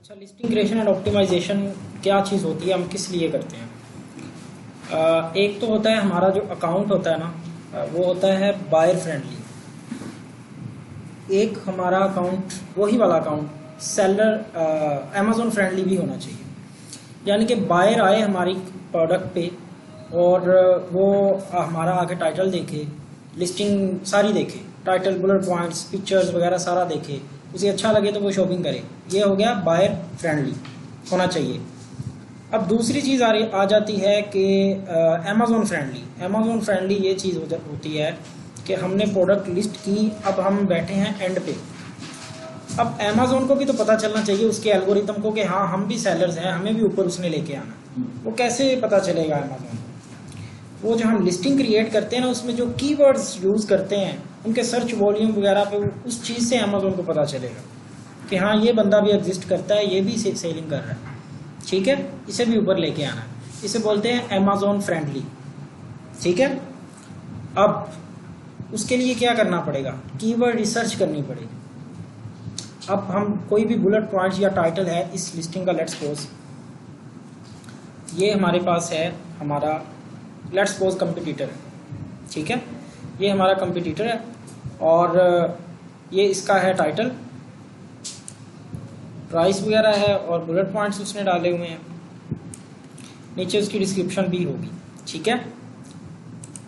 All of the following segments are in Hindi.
अच्छा, लिस्टिंग क्रिएशन एंड ऑप्टिमाइजेशन क्या चीज़ होती है, हम किस लिए करते हैं? एक तो होता है हमारा जो अकाउंट होता है ना, वो होता है बायर फ्रेंडली। एक हमारा अकाउंट, वही वाला अकाउंट सेलर अमेजोन फ्रेंडली भी होना चाहिए। यानी कि बायर आए हमारी प्रोडक्ट पे और वो हमारा आके टाइटल देखे, लिस्टिंग सारी देखे, टाइटल, बुलेट पॉइंट्स, पिक्चर्स वगैरह सारा देखे, उसे अच्छा लगे तो वो शॉपिंग करे। ये हो गया बायर फ्रेंडली होना चाहिए। अब दूसरी चीज़ आ जाती है कि अमेजोन फ्रेंडली। अमेजोन फ्रेंडली ये चीज़ होती है कि हमने प्रोडक्ट लिस्ट की, अब हम बैठे हैं एंड पे। अब अमेजोन को भी तो पता चलना चाहिए, उसके एल्गोरिथम को, कि हाँ हम भी सेलर्स हैं, हमें भी ऊपर उसने लेके आना। वो कैसे पता चलेगा अमेजोन? वो जो हम लिस्टिंग क्रिएट करते हैं ना, उसमें जो कीवर्ड्स यूज़ करते हैं, उनके सर्च वॉल्यूम वगैरह पे उस चीज़ से अमेजोन को पता चलेगा कि हाँ ये बंदा भी एग्जिस्ट करता है, ये भी सेलिंग कर रहा है, ठीक है, इसे भी ऊपर लेके आना है। इसे बोलते हैं अमेजोन फ्रेंडली, ठीक है। अब उसके लिए क्या करना पड़ेगा? कीवर्ड रिसर्च करनी पड़ेगी। अब हम कोई भी बुलेट पॉइंट्स या टाइटल है इस लिस्टिंग का, लेट्स सपोज ये हमारे पास है, हमारा लेट्स सपोज कंपटीटर है, ठीक है, ये हमारा कंपटीटर है और ये इसका है टाइटल, प्राइस वगैरह है और बुलेट पॉइंट्स उसने डाले हुए हैं, नीचे उसकी डिस्क्रिप्शन भी होगी, ठीक है।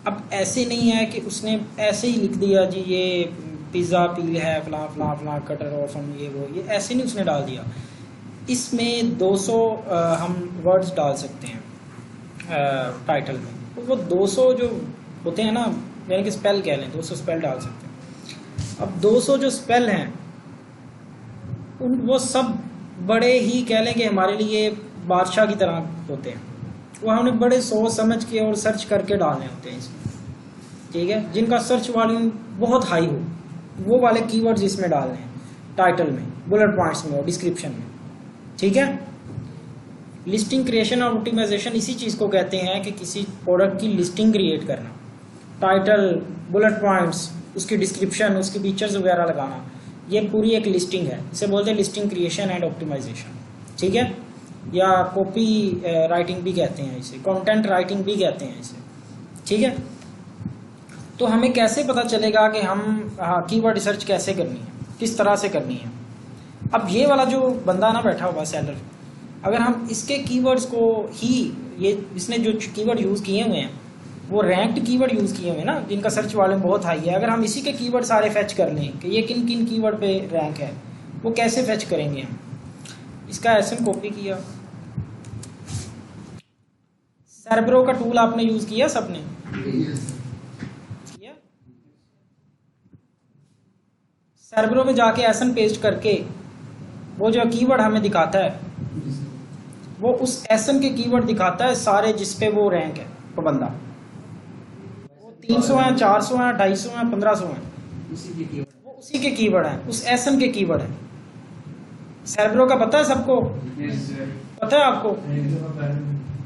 अब ऐसे नहीं है कि उसने ऐसे ही लिख दिया जी ये पिज़्ज़ा पील है, फलां फलां फलां कटर और फम ये वो, ये ऐसे नहीं उसने डाल दिया। इसमें 200 हम वर्ड्स डाल सकते हैं टाइटल में, तो वो 200 जो होते हैं ना, यानी कि स्पेल कह लें, 200 स्पेल डाल सकते हैं। अब 200 जो स्पेल हैं वो सब बड़े ही कह लें कि हमारे लिए बादशाह की तरह होते हैं। वो हमने बड़े सोच समझ के और सर्च करके डालने होते हैं इसमें, ठीक है, जिनका सर्च वॉल्यूम बहुत हाई हो, वो वाले कीवर्ड्स इसमें डालने हैं, टाइटल में, बुलेट पॉइंट्स में और डिस्क्रिप्शन में, ठीक है। लिस्टिंग क्रिएशन और ऑप्टिमाइजेशन इसी चीज़ को कहते हैं कि किसी प्रोडक्ट की लिस्टिंग क्रिएट करना, टाइटल, बुलेट पॉइंट्स, उसकी डिस्क्रिप्शन, उसकी फीचर्स वगैरह लगाना, ये पूरी एक लिस्टिंग है। इसे बोलते हैं लिस्टिंग क्रिएशन एंड ऑप्टिमाइजेशन, ठीक है, या कॉपी राइटिंग भी कहते हैं इसे, कंटेंट राइटिंग भी कहते हैं इसे, ठीक है। तो हमें कैसे पता चलेगा कि हम कीवर्ड रिसर्च कैसे करनी है, किस तरह से करनी है? अब ये वाला जो बंदा ना बैठा हुआ सेलर, अगर हम इसके कीवर्ड्स को ही, ये इसने जो कीवर्ड यूज़ किए हुए हैं वो रैंक्ड कीवर्ड यूज़ किए हुए हैं ना, जिनका सर्च वॉल्यूम बहुत हाई है, अगर हम इसी के कीवर्ड सारे फेच कर लें कि ये किन किन कीवर्ड पे रैंक है, वो कैसे फेच करेंगे हम? इसका एसएम कॉपी किया, सर्ब्रो का टूल आपने यूज़ किया सबने? किया। सर्ब्रो में जाके एसएन पेस्ट करके वो जो कीवर्ड हमें दिखाता है, वो उस एसएन के कीवर्ड दिखाता है सारे जिसपे वो रैंक है, वो बंदा, वो 300 हैं, 400 हैं, 250 हैं, 1500 हैं, वो उसी के कीवर्ड हैं, उस एसएन के कीवर्ड हैं। सर्ब्रो का पता है सबको? पता है आपको?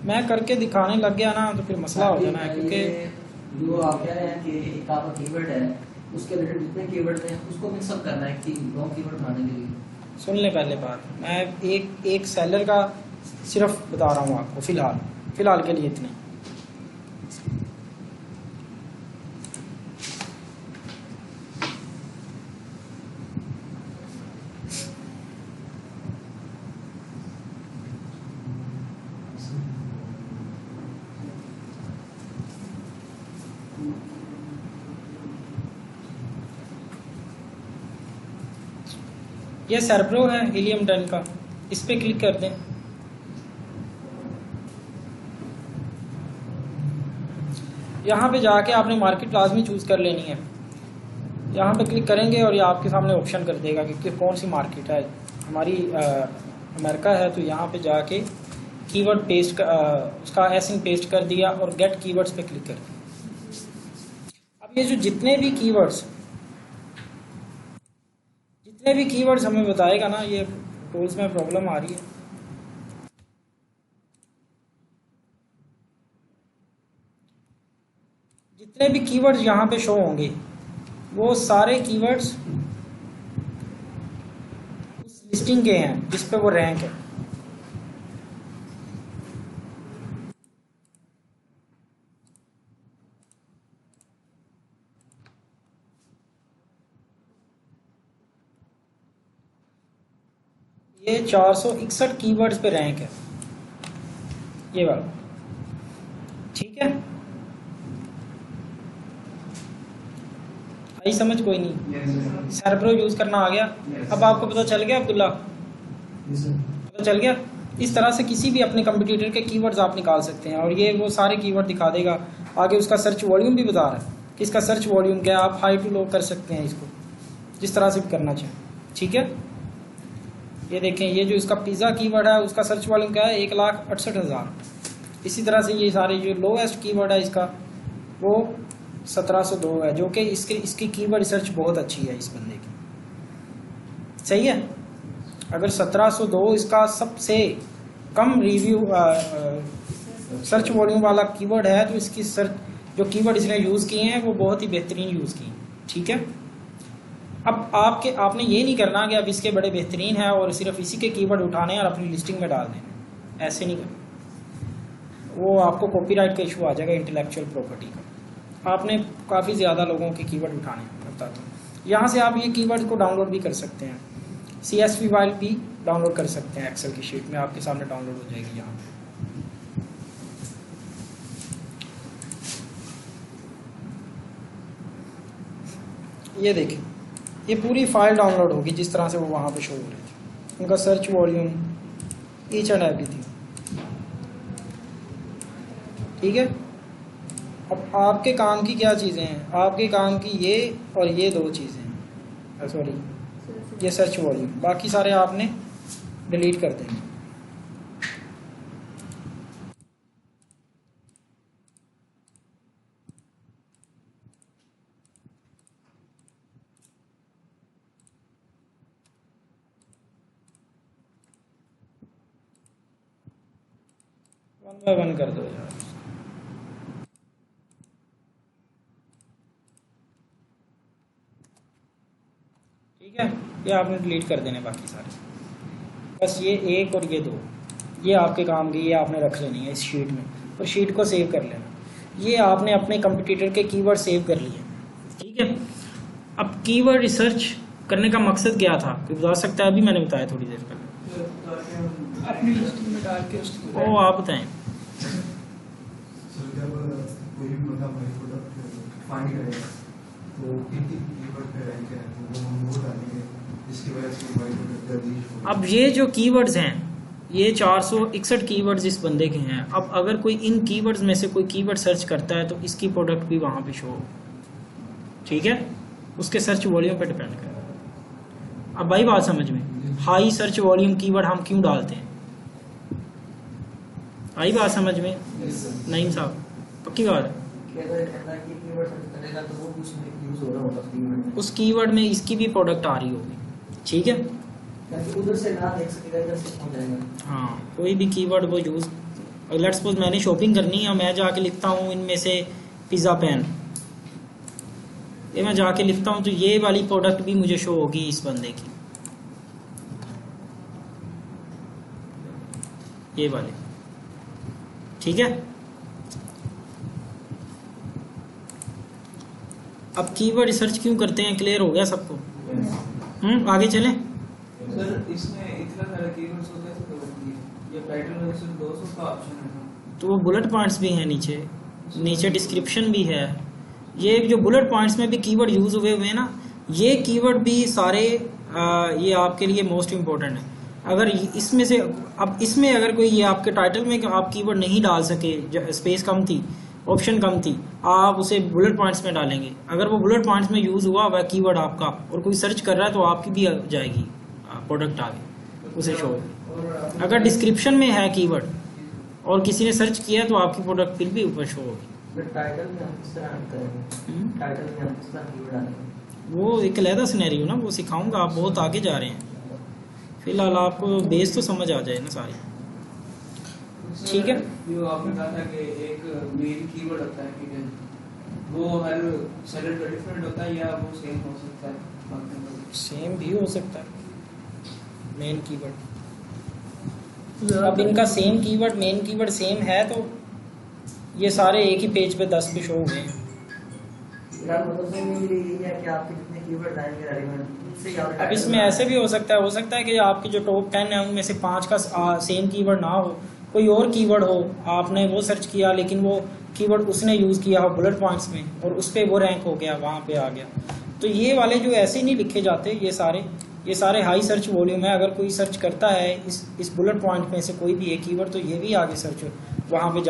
मैं करके दिखाने लग गया ना तो फिर मसला हो जाना है, क्योंकि जो आप कह रहे हैं कि एक आपका कीवर्ड है, उसके रिलेटेड जितने कीवर्ड हैं उसको मिक्सअप करना है कि लॉन्ग कीवर्ड बनाने के लिए। सुन ले पहले बात, मैं एक सेलर का सिर्फ बता रहा हूँ आपको, फिलहाल के लिए इतने। ये सर्ब्रो है हीलियम 10 का, इस पर क्लिक कर दें। यहाँ पे जाके आपने मार्केट लाजमी चूज़ कर लेनी है। यहाँ पे क्लिक करेंगे और ये आपके सामने ऑप्शन कर देगा कि कौन सी मार्केट है। हमारी अमेरिका है, तो यहाँ पे जाके कीवर्ड पेस्ट उसका एसिंग पेस्ट कर दिया और गेट कीवर्ड्स पे क्लिक कर दिया। अब ये जो जितने भी कीवर्ड्स हमें बताएगा ना, ये टूल्स में प्रॉब्लम आ रही है। जितने भी कीवर्ड्स यहाँ पे शो होंगे वो सारे कीवर्ड्स उस लिस्टिंग के हैं जिस पे वो रैंक है। ये 461 कीवर्ड्स पे रैंक है ये वाला, ठीक है। आई समझ कोई नहीं? सर्वरो यूज करना आ गया। अब आपको पता चल गया अब्दुल्ला? पता चल गया? इस तरह से किसी भी अपने कंप्यूटर के कीवर्ड्स आप निकाल सकते हैं और ये वो सारे कीवर्ड दिखा देगा। आगे उसका सर्च वॉल्यूम भी बता रहा है कि इसका सर्च वॉल्यूम क्या है। आप हाई टू लो कर सकते हैं इसको जिस तरह से भी करना चाहें, ठीक है। ये देखें, ये जो इसका पिज़्ज़ा कीवर्ड है उसका सर्च वॉल्यूम क्या है? 1,68,000। इसी तरह से ये सारे जो लोएस्ट कीवर्ड है इसका वो 1702 है, जो कि इसकी कीवर्ड रिसर्च बहुत अच्छी है इस बंदे की, सही है। अगर 1702 इसका सबसे कम रिव्यू सर्च वॉल्यूम वाला कीवर्ड है तो इसकी सर्च जो कीवर्ड इसने यूज़ किए हैं वो बहुत ही बेहतरीन यूज़ किए, ठीक है। अब आपने ये नहीं करना कि अब इसके बड़े बेहतरीन है और सिर्फ इसी के कीवर्ड उठाने हैं और अपनी लिस्टिंग में डाल दें, ऐसे नहीं करना। वो आपको कॉपीराइट का इशू आ जाएगा, इंटेलेक्चुअल प्रॉपर्टी का। आपने काफ़ी ज़्यादा लोगों के कीवर्ड उठाने हैं, बताता हूँ। यहाँ से आप ये कीवर्ड को डाउनलोड भी कर सकते हैं, CSV फाइल भी डाउनलोड कर सकते हैं। एक्सेल की शीट में आपके सामने डाउनलोड हो जाएगी। यहाँ ये देखें, ये पूरी फाइल डाउनलोड होगी जिस तरह से वो वहाँ पे शो हो रही थी, उनका search volume, each and everything, ठीक है। अब आपके काम की क्या चीज़ें हैं? आपके काम की ये और ये दो चीज़ें हैं, सॉरी ये सर्च वॉल्यूम, बाकी सारे आपने डिलीट कर देंगे। वन बाय वन कर दो यार। ठीक है, ये आपने डिलीट कर देने बाकी सारे, बस ये एक और ये दो, ये आपके काम की, ये आपने रख लेनी है इस शीट में और शीट को सेव कर लेना। ये आपने अपने कंप्यूटर के कीवर्ड सेव कर लिए, ठीक है। अब कीवर्ड रिसर्च करने का मकसद क्या था, कोई बता सकता है? अभी मैंने बताया थोड़ी देर पहले, अपनी लिस्टिंग में डाल के उसको वो आप बताएं। कोई भी बंदा भाई प्रोडक्ट फाइंड करेगा तो कितनी कीवर्ड पे रैंक है तो वो डालेंगे, जिसकी वजह से भाई प्रोडक्ट जल्दी। अब ये जो कीवर्ड्स हैं, ये 461 कीवर्ड्स इस बंदे के हैं। अब अगर कोई इन कीवर्ड्स में से कोई कीवर्ड सर्च करता है तो इसकी प्रोडक्ट भी वहाँ पे शो हो, ठीक है। उसके सर्च वॉल्यूम पे डिपेंड करेगा। अब भाई बात समझ में, हाई सर्च वॉल्यूम कीवर्ड हम क्यों डालते हैं? आई बात समझ में? नईम साहब पक्की बात है? उस कीवर्ड में इसकी भी प्रोडक्ट आ रही होगी, ठीक है। उधर से ना देख सकेगा, इधर से पहुंच जाएगा। हाँ, कोई भी कीवर्ड वो यूज़, लेट्स सपोज मैंने शॉपिंग करनी है, मैं जाके लिखता हूँ इनमें से पिज़्ज़ा पैन, ये मैं जाके लिखता हूँ तो ये वाली प्रोडक्ट भी मुझे शो होगी इस बंदे की, ये वाले, ठीक है। अब कीवर्ड रिसर्च क्यों करते हैं, क्लियर हो गया सबको? आगे चलें। सर इसमें इतना सारा कीवर्ड्स होते हैं तो ये टाइटल में सिर्फ 200 का ऑप्शन है, तो वो बुलेट पॉइंट्स भी हैं नीचे, नीचे डिस्क्रिप्शन भी है। ये जो बुलेट पॉइंट्स में भी कीवर्ड यूज़ हुए हैं ना, ये कीवर्ड भी सारे ये आपके लिए मोस्ट इम्पोर्टेंट है। अगर इसमें से, अब इसमें अगर कोई ये आपके टाइटल में आप कीवर्ड नहीं डाल सके, स्पेस कम थी, ऑप्शन कम थी, आप उसे बुलेट पॉइंट्स में डालेंगे। अगर वो बुलेट पॉइंट्स में यूज़ हुआ वह कीवर्ड आपका और कोई सर्च कर रहा है तो आपकी भी आ जाएगी प्रोडक्ट आगे उसे शो होगी। अगर डिस्क्रिप्शन में है कीवर्ड और किसी ने सर्च किया तो आपकी प्रोडक्ट फिर भी ऊपर शो होगी। टाइटल में हम किस तरह करेंगे? टाइटल में हम किस तरह कीवर्ड डालेंगे? वो एक अलहदा सिनेरियो ना, वो सिखाऊंगा। आप बहुत आगे जा रहे हैं, फिलहाल आपको बेस तो समझ आ जाए ना सारी, ठीक है। जो आपने कहा था कि एक मेन कीवर्ड होता है, ठीक है, वो हर सेलर का डिफरेंट होता है या वो सेम हो सकता है? सेम भी हो सकता है, मेन कीवर्ड। अब इनका same keyword, main keyword same है तो ये सारे एक ही पेज पे 10 पे शो हुए हैं। यार मतलब से मेरी यही है कि आपके जितने कीवर्ड आएंगे रेलेवेंट उससे ज्यादा। अब इसमें ऐसे भी हो सकता है कि आपकी जो टॉप 10 है उनमें से 5 का सेम कीवर्ड ना हो, कोई और कीवर्ड हो, आपने वो सर्च किया लेकिन वो कीवर्ड उसने यूज़ किया हो बुलेट पॉइंट्स में और उस पर वो रैंक हो गया, वहाँ पे आ गया। तो ये वाले जो ऐसे नहीं लिखे जाते, ये सारे हाई सर्च वॉल्यूम है। अगर कोई सर्च करता है इस बुलेट पॉइंट में से कोई भी एक कीवर्ड तो ये भी आगे सर्च वहाँ पे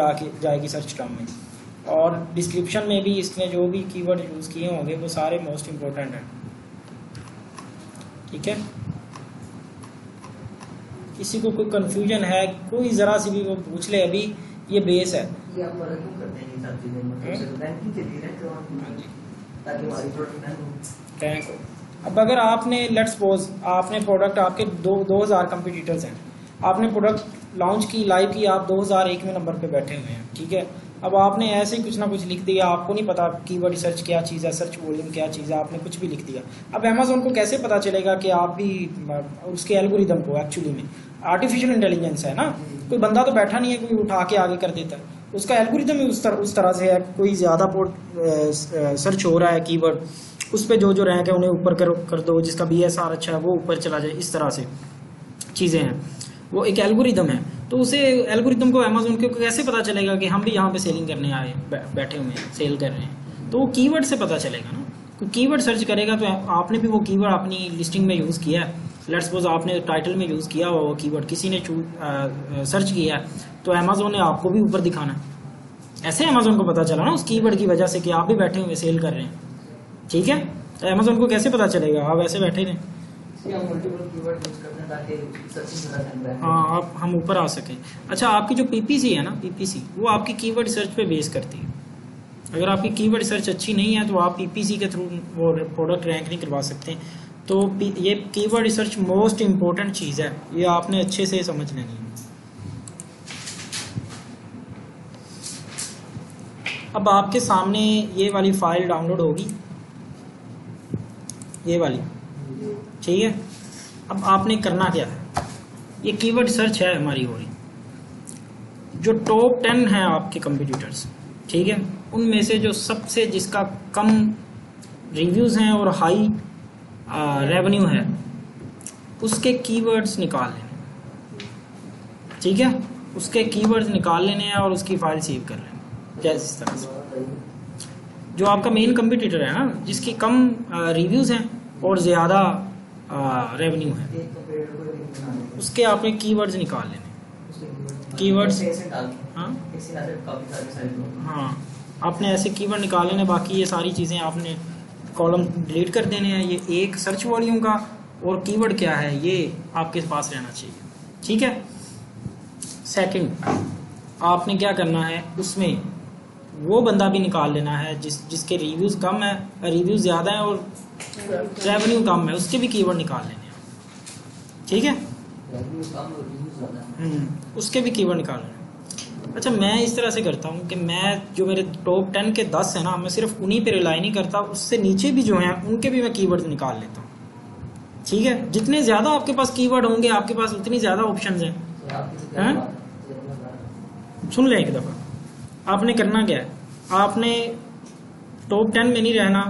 जाएगी सर्च टर्म में। और डिस्क्रिप्शन में भी इसने जो भी कीवर्ड यूज़ किए होंगे वो सारे मोस्ट इम्पोर्टेंट हैं। ठीक है, किसी को कोई कंफ्यूजन है, कोई ज़रा सी भी वो पूछ ले, अभी ये बेस है। ये आप अलग क्यों करते हैं ये सब चीजें? मतलब रैंकिंग के लिए रैंक ताकि हमारी प्रोडक्ट रैंक हो। अब अगर आपने लेट्स सपोज आपने प्रोडक्ट, आपके 2000 कंपटीटर्स हैं, आपने प्रोडक्ट लॉन्च की, लाइव की, आप 2001 में नंबर पे बैठे हुए हैं। ठीक है, अब आपने ऐसे ही कुछ ना कुछ लिख दिया, आपको नहीं पता कीवर्ड सर्च क्या चीज़ है, सर्च वॉल्यूम क्या चीज़ है, आपने कुछ भी लिख दिया। अब अमेज़न को कैसे पता चलेगा कि आप भी उसके एल्गोरिदम को, एक्चुअली में आर्टिफिशियल इंटेलिजेंस है ना, कोई बंदा तो बैठा नहीं है कोई उठा के आगे कर देता है, उसका एल्गोरिदम ही उस तरह से है। कोई ज़्यादा सर्च हो रहा है कीवर्ड, उस पर जो रैंक है उन्हें ऊपर कर दो, जिसका BSR अच्छा है वो ऊपर चला जाए, इस तरह से चीज़ें हैं। वो एक एल्गोरिदम है, तो उसे एल्गोरिदम को अमेज़न को कैसे पता चलेगा कि हम भी यहाँ पे सेलिंग करने आए बैठे हुए हैं, सेल कर रहे हैं, तो वो कीवर्ड से पता चलेगा ना। कोई कीवर्ड सर्च करेगा तो आपने भी वो कीवर्ड अपनी लिस्टिंग में यूज़ किया है, लेट्स सपोज आपने टाइटल में यूज़ किया वो कीवर्ड, किसी ने सर्च किया है तो अमेज़न ने आपको भी ऊपर दिखाना है। ऐसे अमेज़न को पता चला ना उस कीवर्ड की वजह से कि आप भी बैठे हुए सेल कर रहे हैं। ठीक है, तो अमेज़न को कैसे पता चलेगा आप ऐसे बैठे रहें? मल्टीपल कीवर्ड यूज करते हैं ताकि सर्चिंग ज़्यादा चल रहा है। हाँ, आप हम ऊपर आ सकें। अच्छा, आपकी जो PPC है ना, PPC वो आपकी कीवर्ड सर्च पे बेस करती है। अगर आपकी कीवर्ड सर्च अच्छी नहीं है तो आप PPC के थ्रू वो प्रोडक्ट रैंक नहीं करवा सकते। तो ये कीवर्ड रिसर्च मोस्ट इम्पोर्टेंट चीज़ है, ये आपने अच्छे से समझ लेनी है। अब आपके सामने ये वाली फाइल डाउनलोड होगी, ये वाली, ठीक है। अब आपने करना क्या है, ये कीवर्ड सर्च है हमारी हो रही, जो टॉप 10 है आपके कंपटीटर्स, ठीक है, उनमें से जो सबसे जिसका कम रिव्यूज़ हैं और हाई रेवेन्यू है उसके कीवर्ड्स निकाल लेने, ठीक है, उसके कीवर्ड्स निकाल लेने हैं और उसकी फाइल सेव कर लेने। जैसे इस तरह से जो आपका मेन कंपटीटर है ना, जिसकी कम रिव्यूज़ हैं और ज़्यादा रेवेन्यू है, उसके आपने कीवर्ड्स निकाल लेने। कीवर्ड्स हाँ, आपने ऐसे कीवर्ड निकाल लेने। बाकी ये सारी चीज़ें आपने कॉलम डिलीट कर देने हैं। ये एक सर्च वॉल्यूम का और कीवर्ड क्या है ये आपके पास रहना चाहिए, ठीक है। सेकंड, आपने क्या करना है, उसमें वो बंदा भी निकाल लेना है जिसके रिव्यूज़ कम है, रिव्यूज़ ज़्यादा है और रेवेन्यू कम है, उसके भी कीवर्ड निकाल लेने हैं, ठीक है। उसके भी कीवर्ड निकाल लेने। अच्छा, मैं इस तरह से करता हूँ कि मैं जो मेरे टॉप 10 के 10 है ना, मैं सिर्फ उन्हीं पे रिलाई नहीं करता, उससे नीचे भी जो हैं उनके भी मैं कीवर्ड निकाल लेता हूँ, ठीक है। जितने ज़्यादा आपके पास कीवर्ड होंगे आपके पास उतनी ज़्यादा ऑप्शंस हैं। सुन लें एक दफ़ा, आपने करना क्या है, आपने टॉप 10 में नहीं रहना,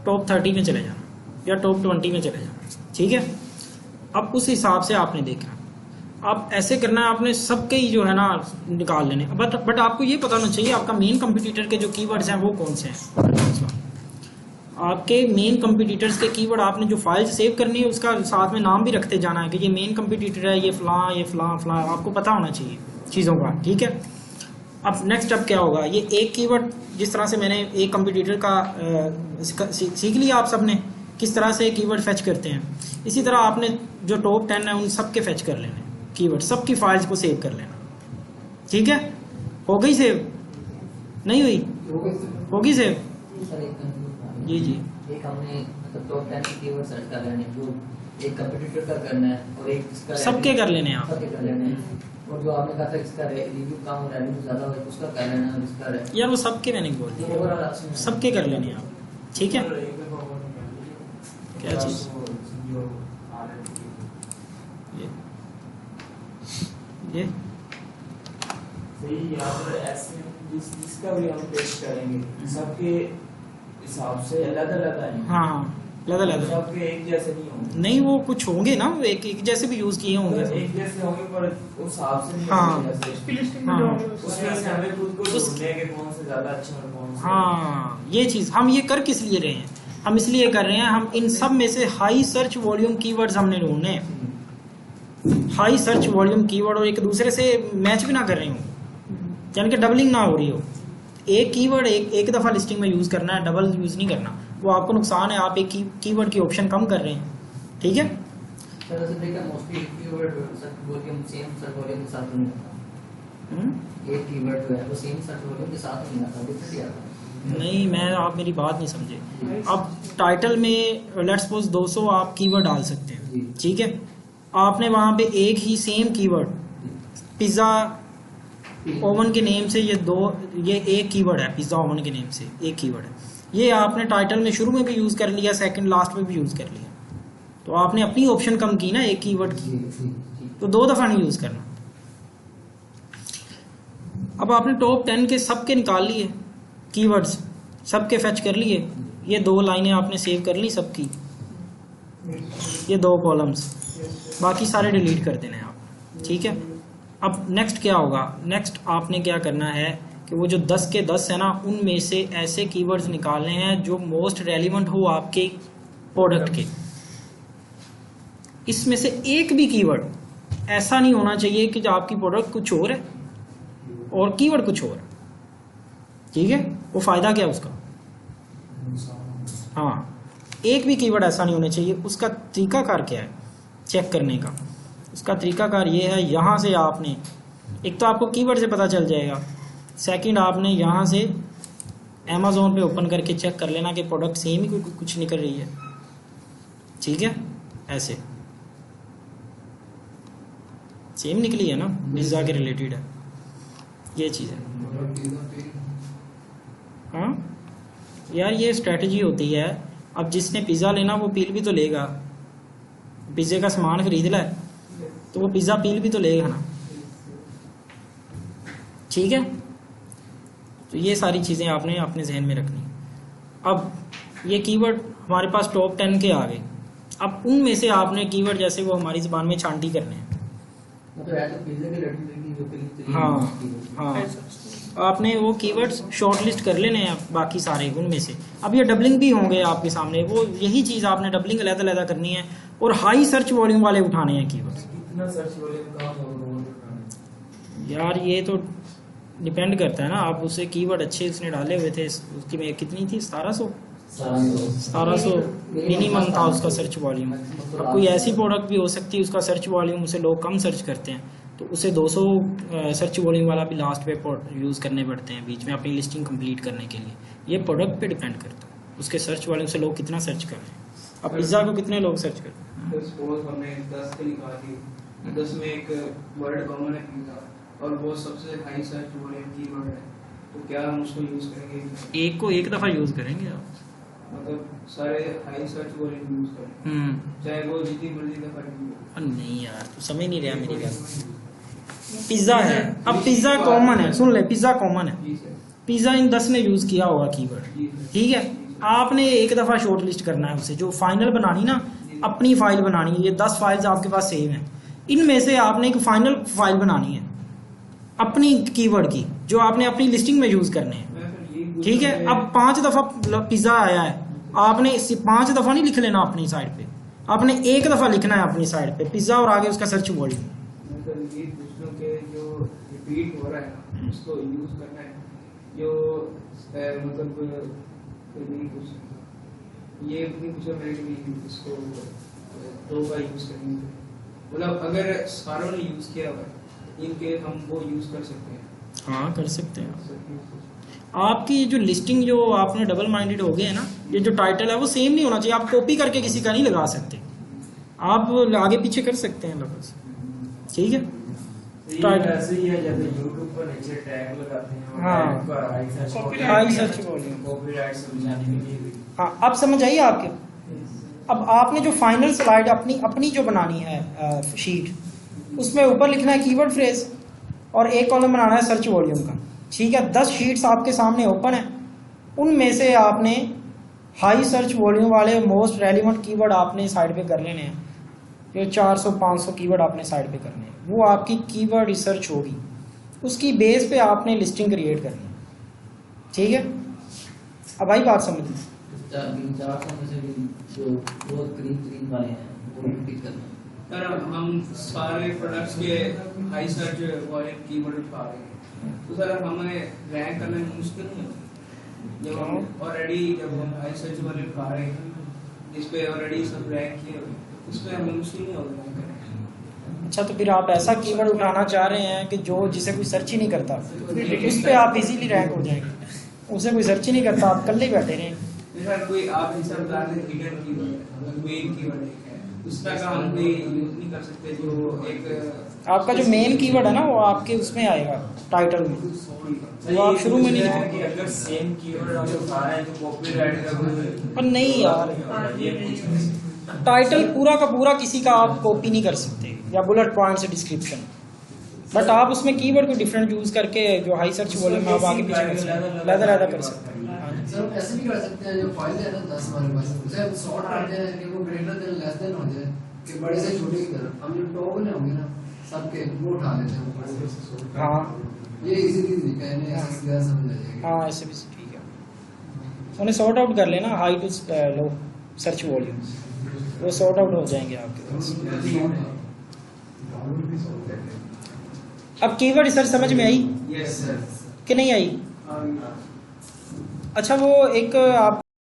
टॉप 30 में चले जाना या टॉप 20 में चले जाना, ठीक है। अब उस हिसाब से आपने देखना, आप ऐसे करना है, आपने सबके ही जो है ना निकाल लेने। बट आपको ये पता होना चाहिए आपका मेन कंपटीटर के जो कीवर्ड्स हैं वो कौन से हैं। आपके मेन कंपटीटर्स के कीवर्ड आपने जो फाइल सेव करनी है उसका साथ में नाम भी रखते जाना है कि ये मेन कंपटीटर है, ये फलां, आपको पता होना चाहिए चीज़ों का, ठीक है। अब नेक्स्ट अब क्या होगा, ये एक कीवर्ड जिस तरह से मैंने एक कंपटीटर का सीख लिया आप सब ने किस तरह से कीवर्ड फेच करते हैं, इसी तरह आपने जो टॉप 10 है उन सब के फेच कर लेने कीवर्ड, सबकी फाइल्स को सेव कर लेना, ठीक है। हो गई सेव? नहीं हुई? होगी सेव? जी जी। एक हमने मतलब टॉप 10 कीवर्ड सर्च कर लेने, जो एक कंपटीटर का करना है और एक इसका सबके कर लेने आप, सबके कर लेने, और जो आपने कहा था इसका रिव्यू कम और रेवेन्यू ज्यादा हो उसका कर लेना, और इसका यार वो सबके मैंने बोल दिया, सबके कर लेने आप, ठीक है। क्या चीज़? ये सही यहाँ पर ऐसे जिसका भी हम टेस्ट करेंगे सबके हिसाब से अलग अलग आएंगे। हाँ अलग सबके एक जैसे नहीं होंगे। नहीं, वो कुछ होंगे ना, वो एक जैसे भी यूज किए होंगे। एक जैसे होंगे पर उस हिसाब से नहीं हाँ। होंगे जैसे। लिस्टिंग में हाँ। जो होंगे उसमें से हमें खुद को ढूंढने के कौन से ज्यादा अच्छा और कौन से हाँ, ये चीज हम ये कर किस लिए रहे हैं, हम इसलिए कर रहे हैं, हम इन सब में से हाई सर्च वॉल्यूम कीवर्ड्स हमने ढूंढने हैं। हाई सर्च वॉल्यूम कीवर्ड और एक दूसरे से मैच भी ना कर रहे हो, यानी कि डबलिंग ना हो रही हो। एक कीवर्ड एक दफा लिस्टिंग में यूज करना है, डबल यूज नहीं करना, वो आपको नुकसान है। आप एक कीवर्ड की ऑप्शन कम कर रहे हैं, ठीक है। सर ऐसे देखा मोस्टली एक keyword search volume same search volume के साथ नहीं आता। एक कीवर्ड जो है वो सेम सर्च वॉल्यूम के साथ नहीं आता, डिफरेंट ही आता है। नहीं, मैं आप मेरी बात नहीं समझे। अब टाइटल में लेट्स सपोज 200 आप कीवर्ड डाल सकते हैं, ठीक है। आपने वहां पे एक ही सेम कीवर्ड पिज्जा ओवन के नेम से ये एक कीवर्ड है, पिज्जा ओवन के नेम से एक कीवर्ड है, ये आपने टाइटल में शुरू में भी यूज कर लिया, सेकंड लास्ट में भी यूज कर लिया, तो आपने अपनी ऑप्शन कम की ना एक कीवर्ड की, तो 2 दफा नहीं यूज करना। अब आपने टॉप 10 के सबके निकाल लिए कीवर्ड्स, सबके फेच कर लिए, ये 2 लाइनें आपने सेव कर ली सबकी, ये 2 कॉलम्स, बाकी सारे डिलीट कर देने आप, ठीक है। अब नेक्स्ट क्या होगा, नेक्स्ट आपने क्या करना है कि वो जो 10 के 10 है ना, उनमें से ऐसे कीवर्ड्स निकालने हैं जो मोस्ट रेलिवेंट हो आपके प्रोडक्ट के। इसमें से एक भी कीवर्ड ऐसा नहीं होना चाहिए कि जो आपकी प्रोडक्ट कुछ और है और कीवर्ड कुछ और है, ठीक है। वो फायदा क्या है उसका। हाँ, एक भी कीवर्ड ऐसा नहीं होना चाहिए। उसका तरीकाकार क्या है चेक करने का, उसका तरीकाकार ये है, यहाँ से आपने एक तो आपको कीवर्ड से पता चल जाएगा, सेकंड आपने यहाँ से अमेज़ॉन पे ओपन करके चेक कर लेना कि प्रोडक्ट सेम ही कुछ निकल रही है, ठीक है। ऐसे सेम निकली है ना, पिज्ज़ा के रिलेटेड है, ये चीज़ है। हाँ यार, ये स्ट्रेटजी होती है। अब जिसने पिज़्ज़ा लेना वो पील भी तो लेगा, पिज़्ज़े का सामान खरीद ला है तो वो पिज़्ज़ा पील भी तो लेगा ना, ठीक है। तो ये सारी चीज़ें आपने अपने जहन में रखनी। अब ये कीवर्ड हमारे पास टॉप 10 के आ गए। अब उनमें से आपने कीवर्ड जैसे वो हमारी ज़बान में छांटी करने हैं। मतलब ऐसे पिज्जा के लड्डू की जो पिज्जा हाँ हाँ, आपने वो कीवर्ड्स शॉर्ट लिस्ट कर लेने हैं बाकी सारे उनमें से। अब ये डबलिंग भी होंगे आपके सामने, वो यही चीज़ आपने डबलिंग अलग-अलग करनी है और हाई सर्च वॉल्यूम वाले उठाने हैं कीवर्ड्स। कितना सर्च वॉल्यूम का होगा यार ये तो डिपेंड करता है ना, आप उसे कीवर्ड अच्छे उसने डाले हुए थे, उसकी में कितनी थी 1700 मिनिमम था उसका सर्च वॉल्यूम। अब कोई ऐसी प्रोडक्ट भी हो सकती है उसका सर्च वॉल्यूम उसे लोग कम सर्च करते हैं, तो उसे 200 सर्च वॉल्यूम वाला भी लास्ट पे यूज़ करने पड़ते हैं बीच में अपनी लिस्टिंग कंप्लीट करने के लिए। ये प्रोडक्ट पे डिपेंड करता है उसके सर्च वॉल्यूम से लोग कितना सर्च कर रहे हैं। अब पिज़्ज़ा को कितने लोग सर्च करते हैं। सपोज हमने 10 के निकाली, 10 में एक वर्ड कॉमन है पिज़्ज़ा और वो सबसे हाई सर्च वॉल्यूम कीवर्ड है, तो क्या हम उसको यूज करेंगे? एक को एक दफ़ा यूज़ करेंगे आप, मतलब सारे हाई सर्च वॉल्यूम यूज करें, चाहे वो जितनी मर्जी दफा यूज। नहीं यार तू समझ नहीं रहा मेरी बात। पिज़्ज़ा है, अब पिज़्ज़ा कॉमन है, सुन ले, पिज़्ज़ा कॉमन है, पिज़्ज़ा इन 10 ने यूज़ किया होगा कीवर्ड, ठीक है। आपने एक दफ़ा शॉर्ट लिस्ट करना है उसे, जो फाइनल बनानी ना, अपनी फाइल बनानी है। ये 10 फाइल्स आपके पास सेव हैं, इनमें से आपने एक फाइनल फाइल बनानी है अपनी कीवर्ड की, जो आपने अपनी लिस्टिंग में यूज़ करने हैं, ठीक है। अब 5 दफ़ा पिज़्ज़ा आया है, आपने 5 दफ़ा नहीं लिख लेना अपनी साइड पे, आपने एक दफ़ा लिखना है अपनी साइड पे पिज़्ज़ा और आगे उसका सर्च वॉल्यूम। ये पूछना कि जो रिपीट हो रहा है ना उसको यूज करना है, जो मतलब नहीं कुछ ये नहीं पूछा मैंने कि इसको 2 बार यूज करनी है, मतलब अगर सारों ने यूज किया हुआ है इनके हम वो यूज कर सकते हैं। हाँ कर सकते हैं। आपकी जो लिस्टिंग जो आपने डबल माइंडेड हो गए है ना, ये जो टाइटल है वो सेम नहीं होना चाहिए। आप कॉपी करके किसी का नहीं लगा सकते, आप आगे पीछे कर सकते हैं लफ्ज़, ठीक है। टाइटल ऐसे ही है जैसे YouTube पर नीचे टैग लगाते हैं, हाँ, हाई सर्च कॉपीराइट से बचाने के लिए। हाँ अब समझ आइए आपके। अब आपने जो फाइनल स्लाइड अपनी जो बनानी है शीट, उसमें ऊपर लिखना है कीवर्ड फ्रेज और एक कॉलम बनाना है सर्च वॉल्यूम का। ठीक है, 10 शीट्स आपके सामने ओपन है, उनमें से आपने हाई सर्च वॉल्यूम वाले मोस्ट रेलिवेंट कीवर्ड आपने साइड पे कर लेने हैं। जो 400-500 कीवर्ड आपने साइड पे करने हैं, वो आपकी कीवर्ड रिसर्च होगी, उसकी बेस पे आपने लिस्टिंग क्रिएट करनी है। ठीक है, अब भाई बात समझ लीजिए। 400 में से भी जो बहुत करीब वाले हैं वो पिक करना है। सर हम सारे प्रोडक्ट्स के हाई सर्च वॉल्यूम कीवर्ड पा रहे हैं, तो सर हमें रैंक करना मुश्किल नहीं होता जब हम ऑलरेडी हाई सर्च वॉल्यूम पा रहे हैं जिस पे ऑलरेडी सब रैंक किए हुए, उस पे हमें मुश्किल नहीं होगा रैंक करना। अच्छा, तो फिर आप ऐसा कीवर्ड उठाना चाह रहे हैं कि जो जिसे कोई सर्च ही नहीं करता, उस पे आप इजीली रैंक हो जाएंगे। उसे कोई सर्च ही नहीं करता, आप कल ही बैठे रहें। सर कोई आप ऐसा बता दें हिडन कीवर्ड, मेन कीवर्ड है, उस तरह का हम कोई यूज नहीं कर सकते जो एक आपका जो मेन कीवर्ड है ना वो आपके उसमें आएगा टाइटल में, वो आप शुरू में नहीं लिखोगे। कि अगर सेम कीवर्ड हम उठा रहे हैं तो कॉपीराइट का कोई पर नहीं यार, ये पूछना टाइटल पूरा का पूरा किसी का आप कॉपी नहीं कर सकते या बुलेट पॉइंट से डिस्क्रिप्शन, बट आप उसमें कीवर्ड को डिफरेंट यूज करके जो हाई सर्च वॉल्यूम में आप आगे पीछे कर सकते हैं, लहदा कर सकते हैं। सर हम ऐसे भी कर सकते हैं, जो फाइल है ना 10 हमारे पास, उसे हम सॉर्ट करते हैं कि वो ग्रेटर देन लेस देन हो जाए, कि बड़े से छोटे की तरफ हम जो टॉप में होंगे ना सबके वो उठा लेते हैं ऊपर से। हाँ ये इजी तरीका है, इन्हें ऐसे क्लियर समझ आ जाएगा। हाँ, ऐसे भी ठीक है। उन्हें सॉर्ट आउट कर लेना high to low search volume, वो सॉर्ट आउट हो जाएंगे आपके पास। अब कीवर्ड रिसर्च समझ में आई यस सर कि नहीं आई? अच्छा, वो एक आप